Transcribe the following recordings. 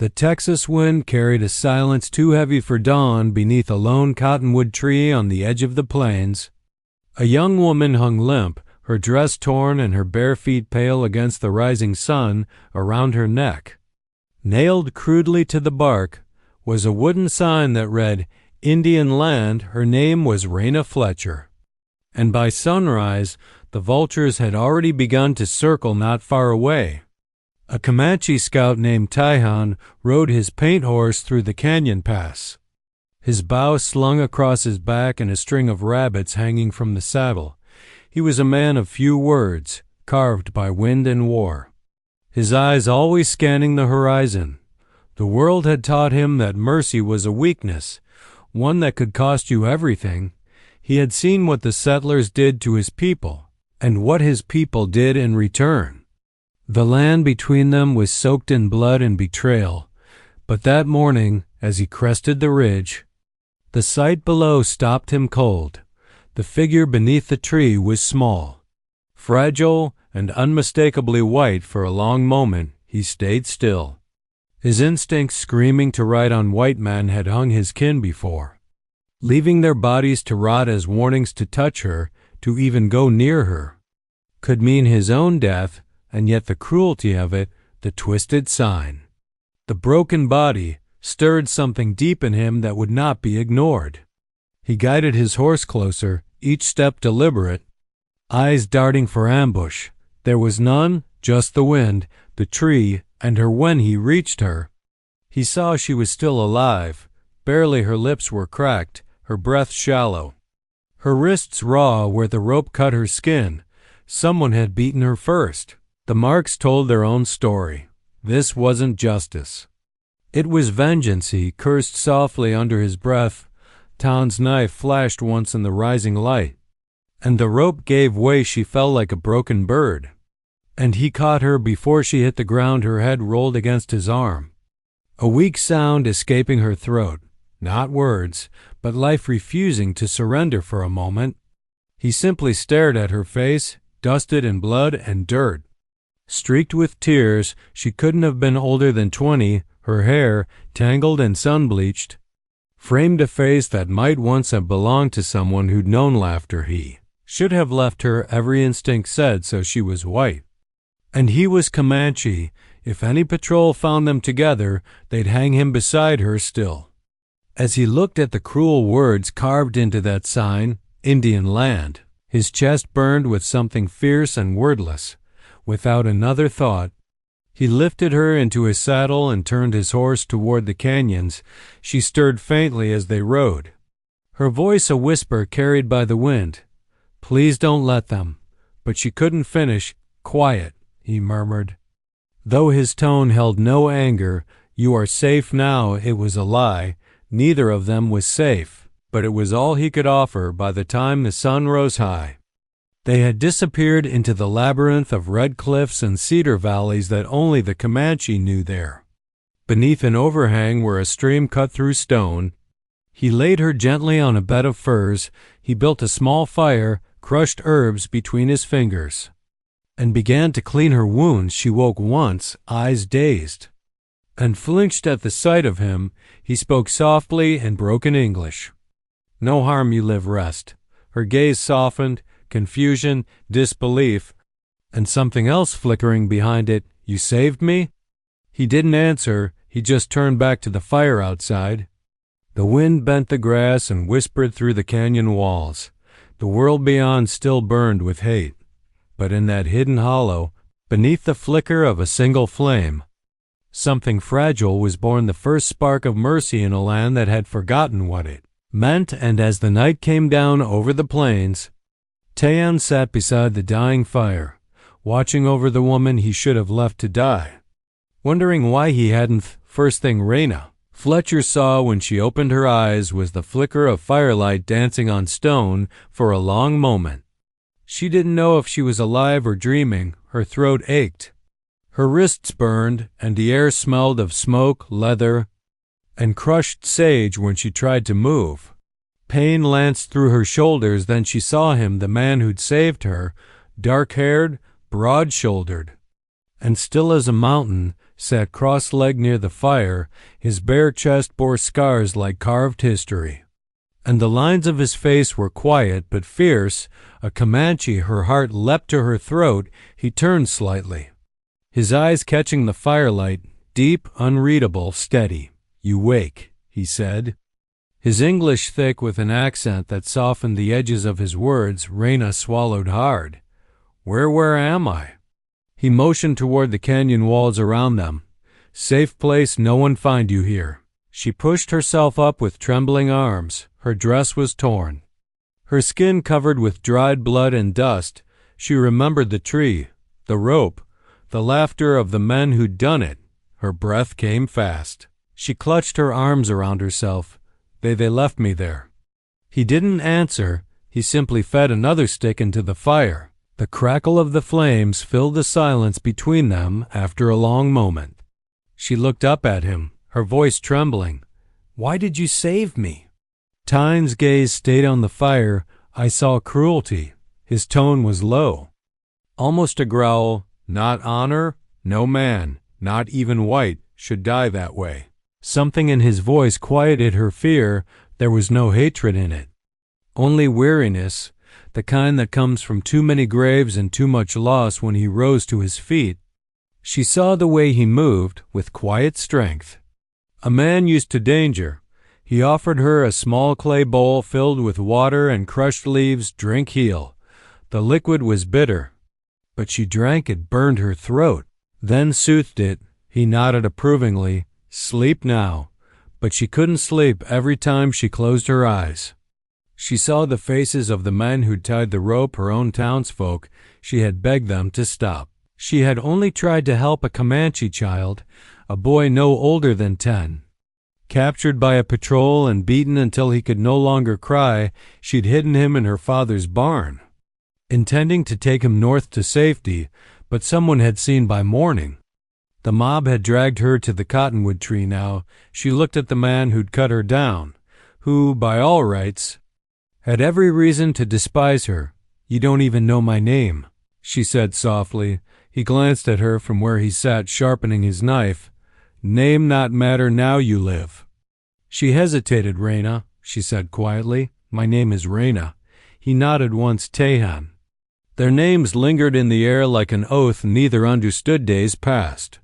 The Texas wind carried a silence too heavy for dawn beneath a lone cottonwood tree on the edge of the plains. A young woman hung limp, her dress torn and her bare feet pale against the rising sun around her neck. Nailed crudely to the bark was a wooden sign that read, "Indian Land." Her name was Raina Fletcher. And by sunrise, the vultures had already begun to circle not far away. A Comanche scout named Taihan rode his paint horse through the canyon pass, his bow slung across his back and a string of rabbits hanging from the saddle. He was a man of few words, carved by wind and war, his eyes always scanning the horizon. The world had taught him that mercy was a weakness, one that could cost you everything. He had seen what the settlers did to his people, and what his people did in return. The land between them was soaked in blood and betrayal, but that morning, as he crested the ridge, the sight below stopped him cold. The figure beneath the tree was small, fragile, and unmistakably white. For a long moment he stayed still. His instincts screaming to ride on white men had hung his kin before, leaving their bodies to rot as warnings to touch her, to even go near her, could mean his own death. And yet the cruelty of it, the twisted sign, the broken body, stirred something deep in him that would not be ignored. He guided his horse closer, each step deliberate, eyes darting for ambush. There was none, just the wind, the tree, and her. When he reached her, he saw she was still alive. Barely her lips were cracked, her breath shallow, her wrists raw where the rope cut her skin. Someone had beaten her first. The marks told their own story. This wasn't justice. It was vengeance. He cursed softly under his breath. Tan's knife flashed once in the rising light, and the rope gave way. She fell like a broken bird, and he caught her before she hit the ground. Her head rolled against his arm, a weak sound escaping her throat. Not words, but life refusing to surrender for a moment. He simply stared at her face, dusted in blood and dirt, streaked with tears. She couldn't have been older than 20. Her hair, tangled and sun-bleached, framed a face that might once have belonged to someone who'd known laughter. He should have left her, every instinct said, so she was white. And he was Comanche. If any patrol found them together, they'd hang him beside her still. As he looked at the cruel words carved into that sign, Indian Land, his chest burned with something fierce and wordless. Without another thought, he lifted her into his saddle and turned his horse toward the canyons. She stirred faintly as they rode, her voice a whisper carried by the wind. "Please don't let them." But she couldn't finish. "Quiet," he murmured, though his tone held no anger. "You are safe now." It was a lie. Neither of them was safe, but it was all he could offer. By the time the sun rose high, they had disappeared into the labyrinth of red cliffs and cedar valleys that only the Comanche knew there. Beneath an overhang where a stream cut through stone, he laid her gently on a bed of furs. He built a small fire, crushed herbs between his fingers, and began to clean her wounds. She woke once, eyes dazed, and flinched at the sight of him. He spoke softly in broken English. "No harm, you live, rest." Her gaze softened, confusion, disbelief, and something else flickering behind it. "You saved me?" He didn't answer. He just turned back to the fire outside. The wind bent the grass and whispered through the canyon walls. The world beyond still burned with hate, but in that hidden hollow, beneath the flicker of a single flame, something fragile was born, the first spark of mercy in a land that had forgotten what it meant. And as the night came down over the plains, Tayan sat beside the dying fire, watching over the woman he should have left to die, wondering why he hadn't. First thing Raina Fletcher saw when she opened her eyes was the flicker of firelight dancing on stone. For a long moment, she didn't know if she was alive or dreaming. Her throat ached, her wrists burned, and the air smelled of smoke, leather, and crushed sage when she tried to move. Pain lanced through her shoulders. Then she saw him, the man who'd saved her, dark-haired, broad-shouldered, and still as a mountain, sat cross-legged near the fire. His bare chest bore scars like carved history, and the lines of his face were quiet but fierce. A Comanche, her heart leapt to her throat. He turned slightly, his eyes catching the firelight, deep, unreadable, steady. "You wake," he said, his English thick with an accent that softened the edges of his words. Reyna swallowed hard. Where am I?" He motioned toward the canyon walls around them. "Safe place, no one find you here." She pushed herself up with trembling arms. Her dress was torn, her skin covered with dried blood and dust. She remembered the tree, the rope, the laughter of the men who'd done it. Her breath came fast. She clutched her arms around herself. They left me there." He didn't answer. He simply fed another stick into the fire. The crackle of the flames filled the silence between them after a long moment. She looked up at him, her voice trembling. "Why did you save me?" Tyne's gaze stayed on the fire. "I saw cruelty." His tone was low, almost a growl. "Not honor? No man, not even white, should die that way." Something in his voice quieted her fear. There was no hatred in it, only weariness, the kind that comes from too many graves and too much loss. When he rose to his feet, she saw the way he moved, with quiet strength. A man used to danger. He offered her a small clay bowl filled with water and crushed leaves. "Drink, heal." The liquid was bitter, but she drank it, burned her throat, then soothed it. He nodded approvingly. "Sleep now." But she couldn't sleep. Every time she closed her eyes, she saw the faces of the men who'd tied the rope, her own townsfolk. She had begged them to stop. She had only tried to help a Comanche child, a boy no older than 10. Captured by a patrol and beaten until he could no longer cry, she'd hidden him in her father's barn, intending to take him north to safety, but someone had seen by morning. The mob had dragged her to the cottonwood tree now. She looked at the man who'd cut her down, who, by all rights, had every reason to despise her. "You don't even know my name," she said softly. He glanced at her from where he sat sharpening his knife. "Name not matter, now you live." She hesitated. "Reyna," she said quietly. "My name is Reyna." He nodded once. "Tehan." Their names lingered in the air like an oath. Neither understood. Days passed.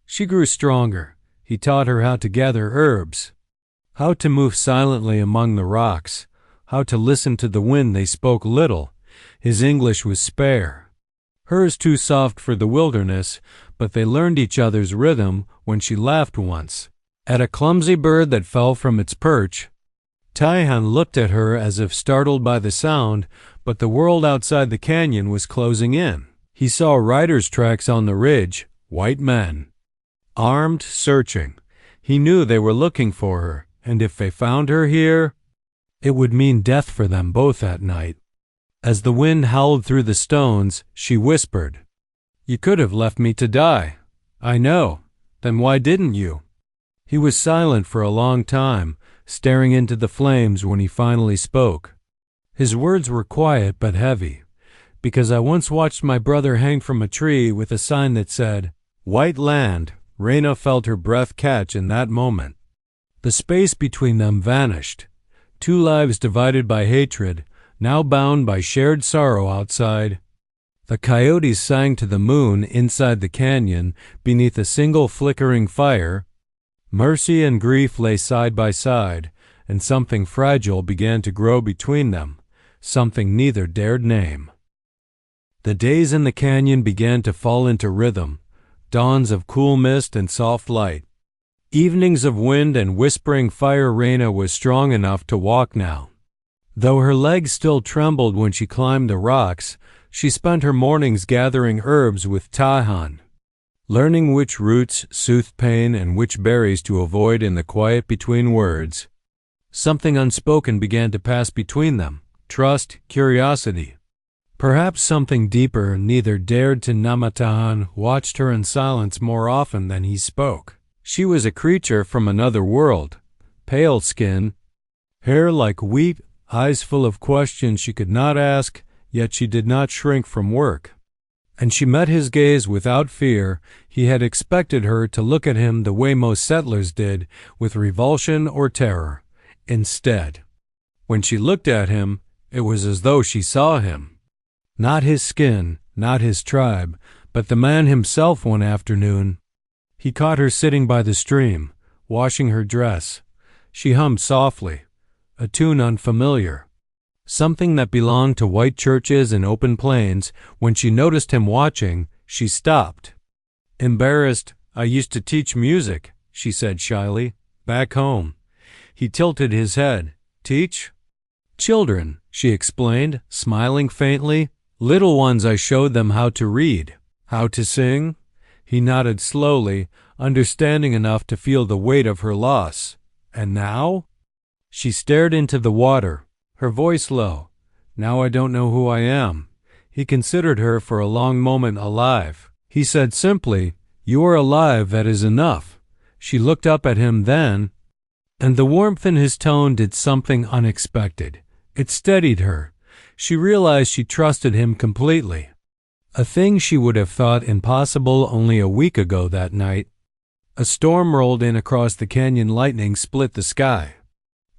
She grew stronger. He taught her how to gather herbs, how to move silently among the rocks, how to listen to the wind. They spoke little. His English was spare, hers too soft for the wilderness, but they learned each other's rhythm. When she laughed once at a clumsy bird that fell from its perch, Tehan looked at her as if startled by the sound, but the world outside the canyon was closing in. He saw riders' tracks on the ridge, white men, armed, searching. He knew they were looking for her, and if they found her here, it would mean death for them both that night. As the wind howled through the stones, she whispered, "You could have left me to die." "I know. Then why didn't you?" He was silent for a long time, staring into the flames. When he finally spoke, his words were quiet but heavy. "Because I once watched my brother hang from a tree with a sign that said, 'White Land.'" Reyna felt her breath catch in that moment. The space between them vanished. Two lives divided by hatred, now bound by shared sorrow outside. The coyotes sang to the moon inside the canyon beneath a single flickering fire. Mercy and grief lay side by side, and something fragile began to grow between them, something neither dared name. The days in the canyon began to fall into rhythm, dawns of cool mist and soft light, evenings of wind and whispering fire. Reyna was strong enough to walk now. Though her legs still trembled when she climbed the rocks, she spent her mornings gathering herbs with Tehan, learning which roots soothed pain and which berries to avoid. In the quiet between words, something unspoken began to pass between them, trust, curiosity. Perhaps something deeper. Neither dared to. Tehan watched her in silence more often than he spoke. She was a creature from another world, pale skin, hair like wheat, eyes full of questions she could not ask, yet she did not shrink from work. And she met his gaze without fear. He had expected her to look at him the way most settlers did, with revulsion or terror. Instead, when she looked at him, it was as though she saw him. Not his skin, not his tribe, but the man himself one afternoon. He caught her sitting by the stream, washing her dress. She hummed softly, a tune unfamiliar, something that belonged to white churches and open plains. When she noticed him watching, she stopped. Embarrassed, "I used to teach music," she said shyly, "back home." He tilted his head. "Teach?" "Children," she explained, smiling faintly. "Little ones. I showed them how to read, how to sing." He nodded slowly, understanding enough to feel the weight of her loss. "And now?" She stared into the water, her voice low. "Now I don't know who I am." He considered her for a long moment. "Alive." He said simply, "You are alive, that is enough." She looked up at him then, and the warmth in his tone did something unexpected. It steadied her. She realized she trusted him completely, a thing she would have thought impossible only a week ago. That night, a storm rolled in across the canyon. Lightning split the sky,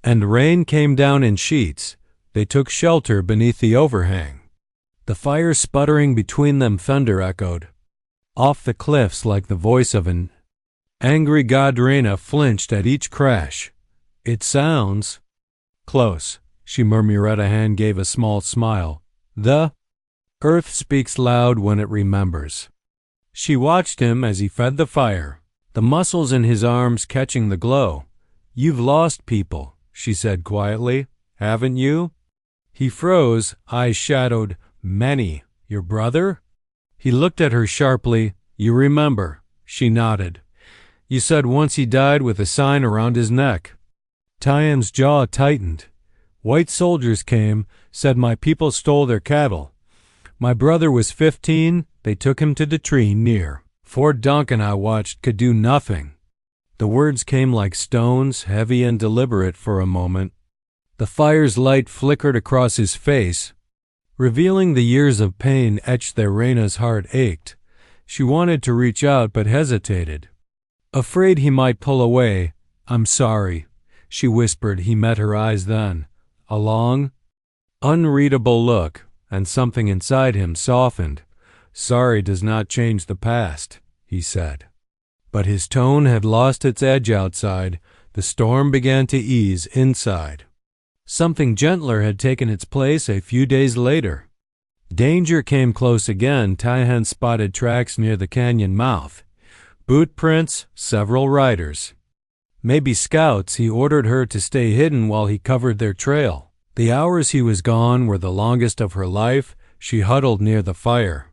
and rain came down in sheets. They took shelter beneath the overhang. The fire sputtering between them, thunder echoed off the cliffs like the voice of an angry god. Raina flinched at each crash. "It sounds close," she murmured. Hand gave a small smile. "The earth speaks loud when it remembers." She watched him as he fed the fire, the muscles in his arms catching the glow. "You've lost people," she said quietly, "haven't you?" He froze, eyes shadowed. "Many. Your brother?" He looked at her sharply. "You remember?" She nodded. "You said once he died with a sign around his neck." Tyam's jaw tightened. "White soldiers came, said my people stole their cattle. My brother was 15. They took him to the tree near Fort Duncan. I watched, could do nothing." The words came like stones, heavy and deliberate for a moment. The fire's light flickered across his face, revealing the years of pain etched there. Raina's heart ached. She wanted to reach out but hesitated, afraid he might pull away. "I'm sorry," she whispered. He met her eyes then, a long, unreadable look, and something inside him softened. "Sorry does not change the past," he said. But his tone had lost its edge outside. The storm began to ease inside. Something gentler had taken its place a few days later. Danger came close again. Taihan spotted tracks near the canyon mouth. Boot prints, several riders. Maybe scouts. He ordered her to stay hidden while he covered their trail. The hours he was gone were the longest of her life. She huddled near the fire,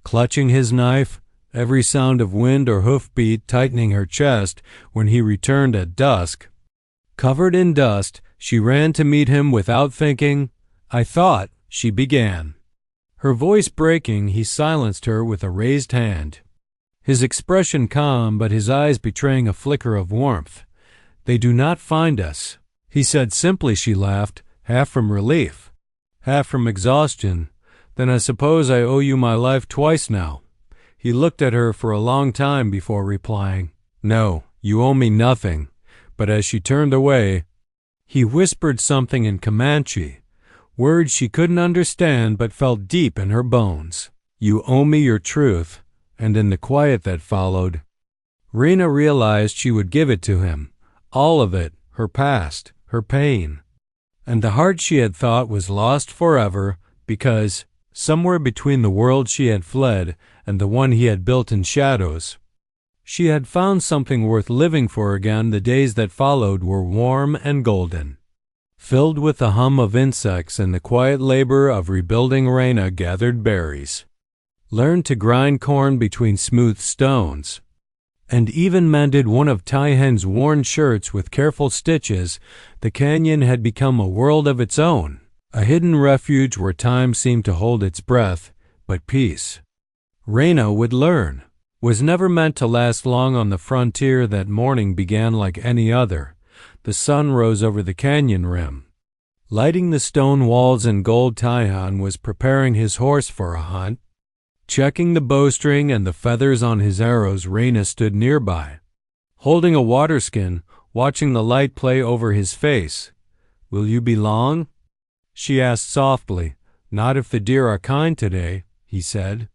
clutching his knife, every sound of wind or hoofbeat tightening her chest. When he returned at dusk, covered in dust, she ran to meet him without thinking. "I thought," she began, her voice breaking. He silenced her with a raised hand, his expression calm but his eyes betraying a flicker of warmth. "They do not find us," he said simply. She laughed, half from relief, half from exhaustion. "Then I suppose I owe you my life twice now." He looked at her for a long time before replying, "No, you owe me nothing." But as she turned away, he whispered something in Comanche, words she couldn't understand but felt deep in her bones. "You owe me your truth." And in the quiet that followed, Raina realized she would give it to him, all of it, her past, her pain, and the heart she had thought was lost forever, because somewhere between the world she had fled and the one he had built in shadows, she had found something worth living for again. The days that followed were warm and golden, filled with the hum of insects and the quiet labor of rebuilding. Raina gathered berries, learned to grind corn between smooth stones, and even mended one of Taihan's worn shirts with careful stitches. The canyon had become a world of its own, a hidden refuge where time seemed to hold its breath, but peace, Raina would learn, was never meant to last long on the frontier. That morning began like any other. The sun rose over the canyon rim, lighting the stone walls in gold. Taihan was preparing his horse for a hunt. Checking the bowstring and the feathers on his arrows, Reyna stood nearby, holding a waterskin, watching the light play over his face. "Will you be long?" she asked softly. "Not if the deer are kind today," he said.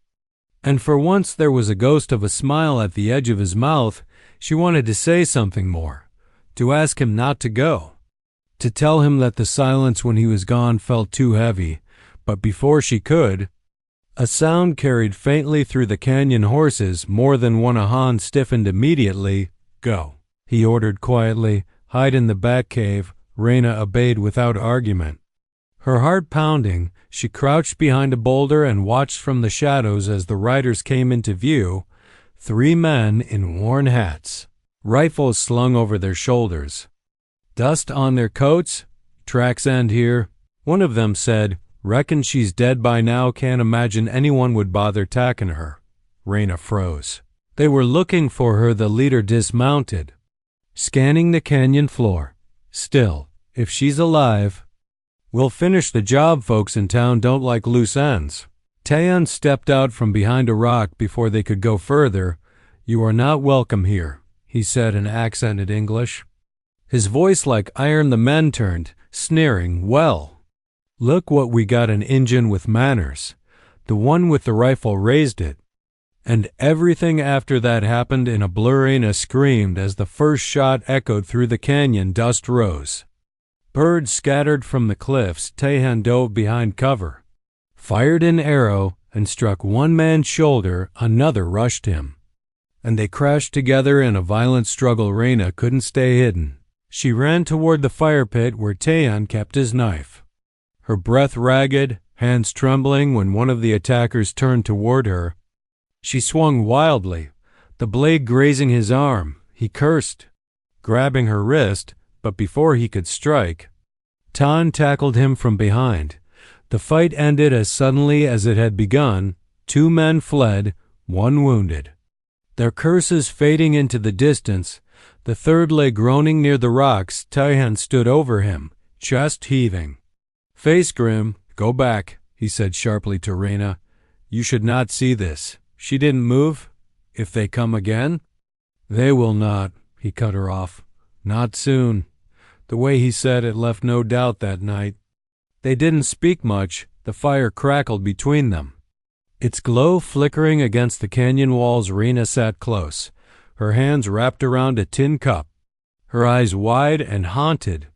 And for once there was a ghost of a smile at the edge of his mouth. She wanted to say something more, to ask him not to go, to tell him that the silence when he was gone felt too heavy, but before she could, a sound carried faintly through the canyon horses. More than one Ahan stiffened immediately. "Go," he ordered quietly. "Hide in the back cave." Reyna obeyed without argument. Her heart pounding, she crouched behind a boulder and watched from the shadows as the riders came into view. 3 men in worn hats, rifles slung over their shoulders, dust on their coats. "Tracks end here," one of them said. "Reckon she's dead by now. Can't imagine anyone would bother tacking her." Reyna froze. They were looking for her. The leader dismounted, scanning the canyon floor. "Still, if she's alive, we'll finish the job. Folks in town don't like loose ends." Tayan stepped out from behind a rock before they could go further. "You are not welcome here," he said in accented English. His voice like iron. The men turned, sneering. "Well, look what we got, an Injun with manners." The one with the rifle raised it. And everything after that happened in a blur. Reyna screamed as the first shot echoed through the canyon. Dust rose. Birds scattered from the cliffs. Tayan dove behind cover, fired an arrow, and struck one man's shoulder. Another rushed him, and they crashed together in a violent struggle. Reyna couldn't stay hidden. She ran toward the fire pit where Tayan kept his knife, her breath ragged, hands trembling. When one of the attackers turned toward her, she swung wildly, the blade grazing his arm. He cursed, grabbing her wrist, but before he could strike, Tan tackled him from behind. The fight ended as suddenly as it had begun. 2 men fled, 1 wounded, their curses fading into the distance. The third lay groaning near the rocks. Tayan stood over him, chest heaving, face grim. "Go back," he said sharply to Reyna. "You should not see this." She didn't move. "If they come again?" "They will not," he cut her off. "Not soon." The way he said it left no doubt that night. They didn't speak much. The fire crackled between them, its glow flickering against the canyon walls. Reyna sat close, her hands wrapped around a tin cup, her eyes wide and haunted.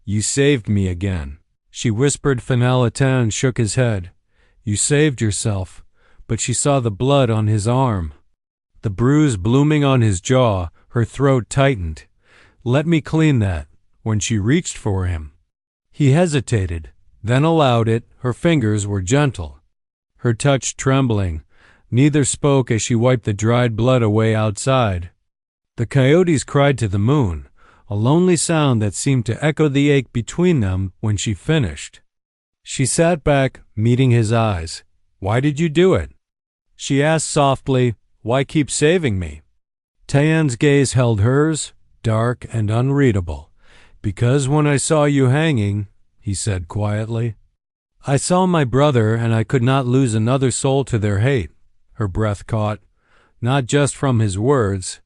"You saved me again," she whispered. Finalatan shook his head. "You saved yourself." But she saw the blood on his arm, the bruise blooming on his jaw. Her throat tightened. "Let me clean that." When she reached for him, he hesitated, then allowed it. Her fingers were gentle, her touch trembling. Neither spoke as she wiped the dried blood away. Outside, the coyotes cried to the moon, a lonely sound that seemed to echo the ache between them. When she finished, she sat back, meeting his eyes. "Why did you do it?" she asked softly. "Why keep saving me?" Tayan's gaze held hers, dark and unreadable. "Because when I saw you hanging," he said quietly, "I saw my brother, and I could not lose another soul to their hate." Her breath caught, not just from his words,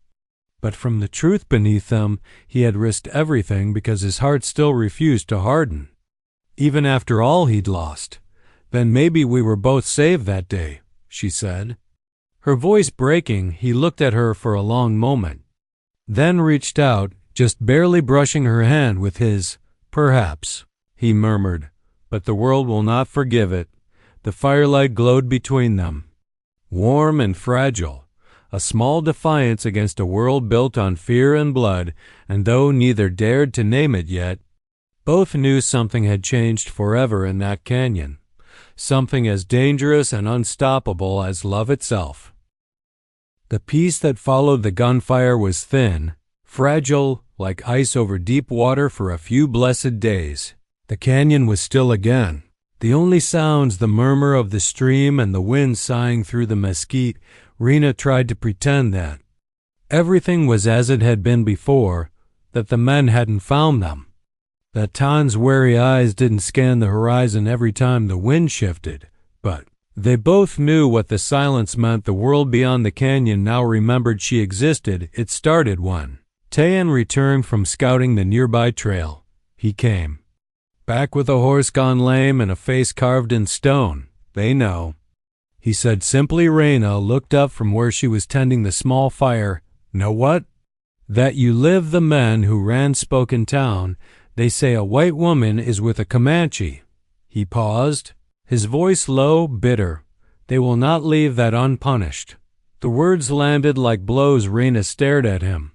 but from the truth beneath them. He had risked everything because his heart still refused to harden, even after all he'd lost. "Then maybe we were both saved that day," she said, her voice breaking. He looked at her for a long moment, then reached out, just barely brushing her hand with his. "Perhaps," he murmured, "but the world will not forgive it." The firelight glowed between them, warm and fragile, a small defiance against a world built on fear and blood. And though neither dared to name it yet, both knew something had changed forever in that canyon, something as dangerous and unstoppable as love itself. The peace that followed the gunfire was thin, fragile, like ice over deep water for a few blessed days. The canyon was still again. The only sounds, the murmur of the stream and the wind sighing through the mesquite. Reyna tried to pretend that everything was as it had been before, that the men hadn't found them, that Tan's wary eyes didn't scan the horizon every time the wind shifted. But They both knew what the silence meant. The world beyond the canyon now remembered she existed. It started when Tayan returned from scouting the nearby trail. He came back with a horse gone lame and a face carved in stone. They know, he said simply. Raina looked up from where she was tending the small fire. Know what? That you live. The men who ran spoke in town. They say a white woman is with a Comanche. He paused, his voice low, bitter. They will not leave that unpunished. The words landed like blows. Raina stared at him,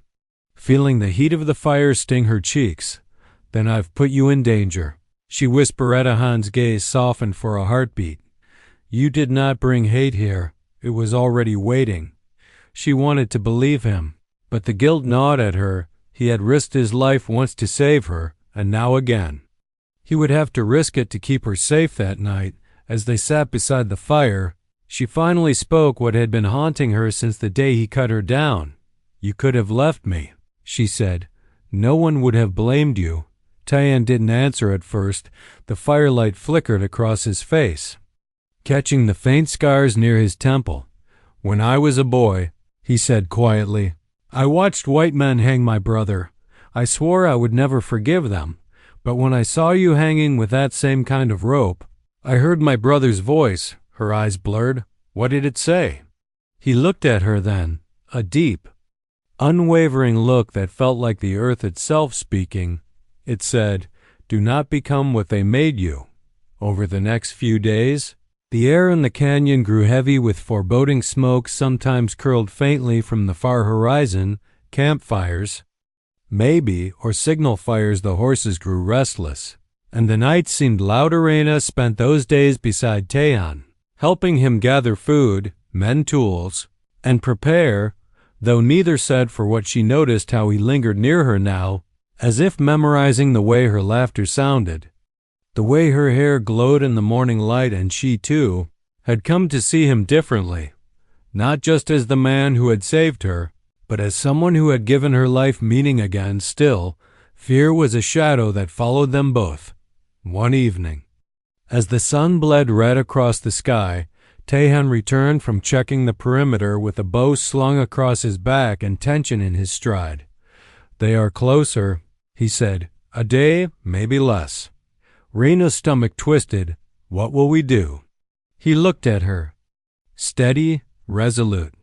feeling the heat of the fire sting her cheeks. Then I've put you in danger, she whispered. Radahan's gaze softened for a heartbeat. You did not bring hate here. It was already waiting. She wanted to believe him, but the guilt gnawed at her. He had risked his life once to save her, and now again. He would have to risk it to keep her safe. That night, as they sat beside the fire, she finally spoke what had been haunting her since the day he cut her down. You could have left me, she said. No one would have blamed you. Tayan didn't answer at first. The firelight flickered across his face, catching the faint scars near his temple. When I was a boy, he said quietly, I watched white men hang my brother. I swore I would never forgive them. But when I saw you hanging with that same kind of rope, I heard my brother's voice. Her eyes blurred. What did it say? He looked at her then, a deep, unwavering look that felt like the earth itself speaking. It said, do not become what they made you. Over the next few days, the air in the canyon grew heavy with foreboding smoke, sometimes curled faintly from the far horizon. Campfires, maybe, or signal fires. The horses grew restless, and the night seemed louder. Raina spent those days beside Tayan, helping him gather food, mend tools, and prepare, though neither said for what she noticed how he lingered near her now, as if memorizing the way her laughter sounded, the way her hair glowed in the morning light. And she, too, had come to see him differently, not just as the man who had saved her, but as someone who had given her life meaning again. Still, fear was a shadow that followed them both. One evening, as the sun bled red across the sky, Tayan returned from checking the perimeter with a bow slung across his back and tension in his stride. They are closer, he said. A day, maybe less. Raina's stomach twisted. What will we do? He looked at her, steady, resolute.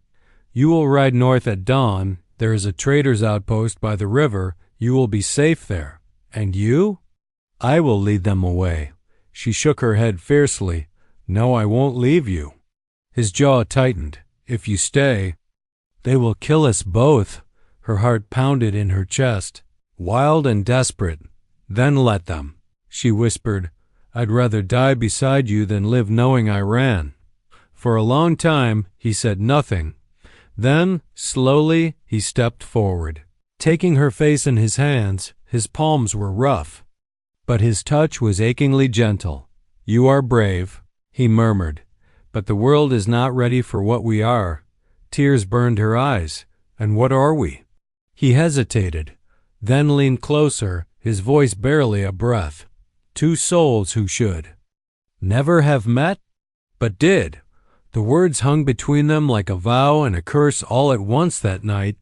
You will ride north at dawn. There is a trader's outpost by the river. You will be safe there. And you? I will lead them away. She shook her head fiercely. No, I won't leave you. His jaw tightened. If you stay, they will kill us both. Her heart pounded in her chest, wild and desperate. Then let them, she whispered. I'd rather die beside you than live knowing I ran. For a long time, he said nothing. Then, slowly, he stepped forward, taking her face in his hands. His palms were rough, but his touch was achingly gentle. You are brave, he murmured, but the world is not ready for what we are. Tears burned her eyes. And what are we? He hesitated, then leaned closer, his voice barely a breath. Two souls who should never have met, but did. The words hung between them like a vow and a curse all at once that night.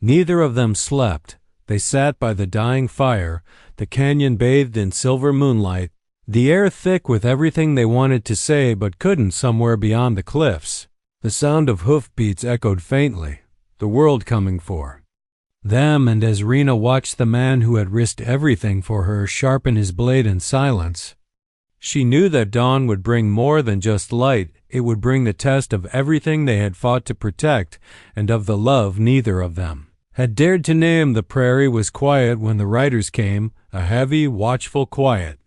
Neither of them slept. They sat by the dying fire, the canyon bathed in silver moonlight, the air thick with everything they wanted to say but couldn't somewhere beyond the cliffs. The sound of hoofbeats echoed faintly, the world coming for them. And as Raina watched the man who had risked everything for her sharpen his blade in silence, she knew that dawn would bring more than just light. It would bring the test of everything they had fought to protect and of the love neither of them had dared to name. The prairie was quiet when the riders came, a heavy, watchful quiet,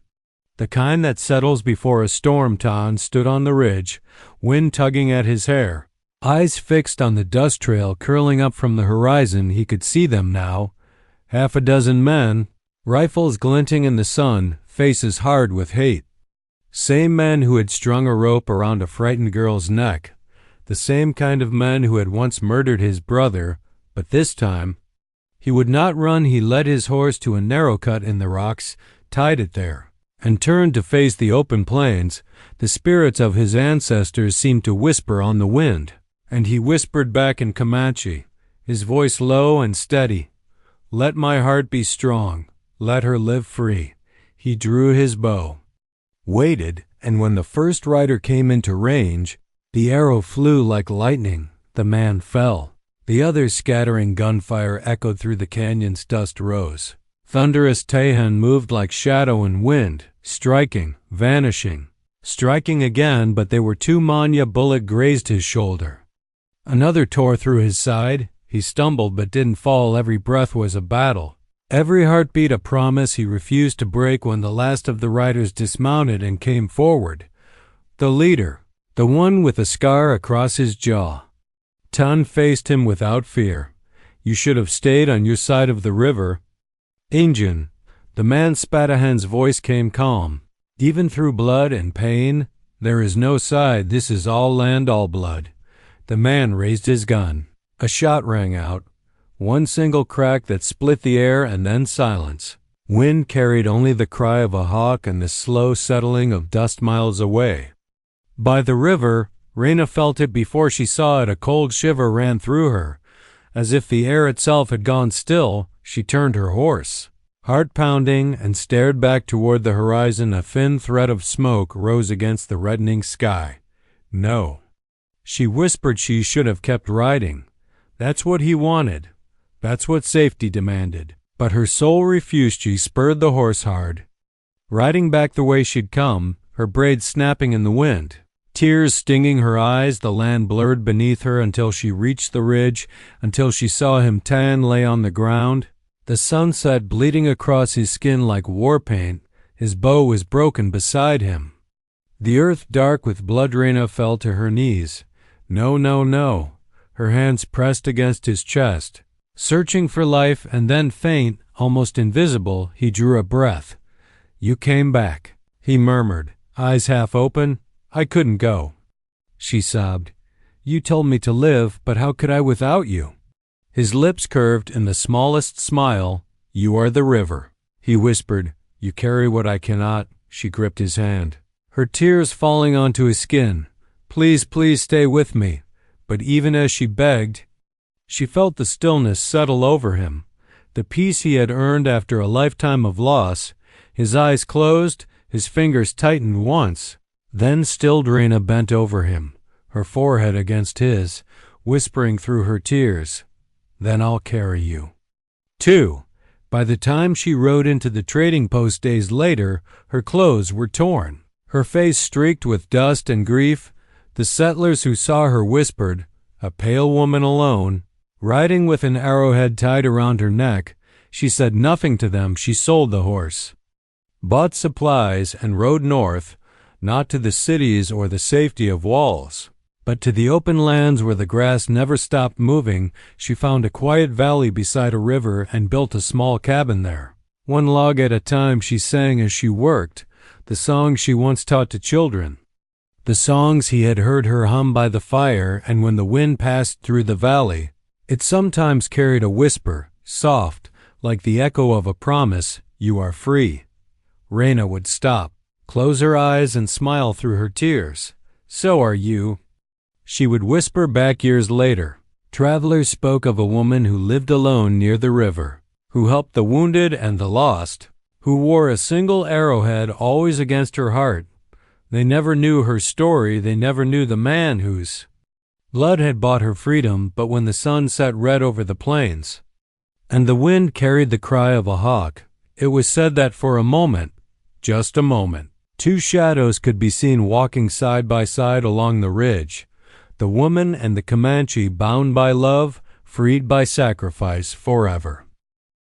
the kind that settles before a storm. Tan stood on the ridge, wind tugging at his hair, eyes fixed on the dust trail curling up from the horizon. He could see them now, half a dozen men, rifles glinting in the sun, faces hard with hate. Same men who had strung a rope around a frightened girl's neck, the same kind of men who had once murdered his brother, but this time he would not run. He led his horse to a narrow cut in the rocks, tied it there, and turned to face the open plains, the spirits of his ancestors seemed to whisper on the wind. And he whispered back in Comanche, his voice low and steady, "Let my heart be strong, let her live free." He drew his bow, waited, and when the first rider came into range, the arrow flew like lightning. The man fell. The others' scattering gunfire echoed through the canyon's dust rose. Thunderous Tahan moved like shadow and wind, striking, vanishing, striking again, but they were too. Manya bullet grazed his shoulder. Another tore through his side. He stumbled but didn't fall. Every breath was a battle. Every heartbeat a promise he refused to break. When the last of the riders dismounted and came forward, the leader, the one with a scar across his jaw, Tan faced him without fear. "You should have stayed on your side of the river." "Injun," the man Spadahan's voice came calm. "Even through blood and pain, there is no side. This is all land, all blood." The man raised his gun. A shot rang out, one single crack that split the air, and then silence. Wind carried only the cry of a hawk and the slow settling of dust miles away. By the river, Raina felt it before she saw it. A cold shiver ran through her. As if the air itself had gone still, she turned her horse, heart pounding, and stared back toward the horizon. A thin thread of smoke rose against the reddening sky. "No." She whispered she should have kept riding. That's what he wanted. That's what safety demanded. But her soul refused. She spurred the horse hard, riding back the way she'd come, her braids snapping in the wind. Tears stinging her eyes, the land blurred beneath her until she reached the ridge, until she saw him. Tan lay on the ground, the sunset bleeding across his skin like war paint. His bow was broken beside him. The earth dark with blood. Raina fell to her knees. No, no, no. Her hands pressed against his chest, searching for life, and then faint, almost invisible, he drew a breath. "You came back," he murmured, eyes half open. "I couldn't go," she sobbed. "You told me to live, but how could I without you?" His lips curved in the smallest smile. "You are the river," he whispered. "You carry what I cannot." She gripped his hand, her tears falling onto his skin. "Please, please stay with me." But even as she begged, she felt the stillness settle over him, the peace he had earned after a lifetime of loss. His eyes closed, his fingers tightened once. Then stilled. Raina bent over him, her forehead against his, whispering through her tears, "Then I'll carry you." 2. By the time she rode into the trading post days later, her clothes were torn, her face streaked with dust and grief. The settlers who saw her whispered, "A pale woman alone, riding with an arrowhead tied around her neck." She said nothing to them. She sold the horse, bought supplies, and rode north, not to the cities or the safety of walls, but to the open lands where the grass never stopped moving. She found a quiet valley beside a river and built a small cabin there. One log at a time she sang as she worked, the songs she once taught to children, the songs he had heard her hum by the fire. And when the wind passed through the valley, it sometimes carried a whisper, soft, like the echo of a promise, "You are free." Raina would stop, close her eyes, and smile through her tears. "So are you," she would whisper back years later. Travelers spoke of a woman who lived alone near the river, who helped the wounded and the lost, who wore a single arrowhead always against her heart. They never knew her story. They never knew the man whose blood had bought her freedom. But when the sun set red over the plains, and the wind carried the cry of a hawk, it was said that for a moment, just a moment, two shadows could be seen walking side by side along the ridge, the woman and the Comanche, bound by love, freed by sacrifice forever.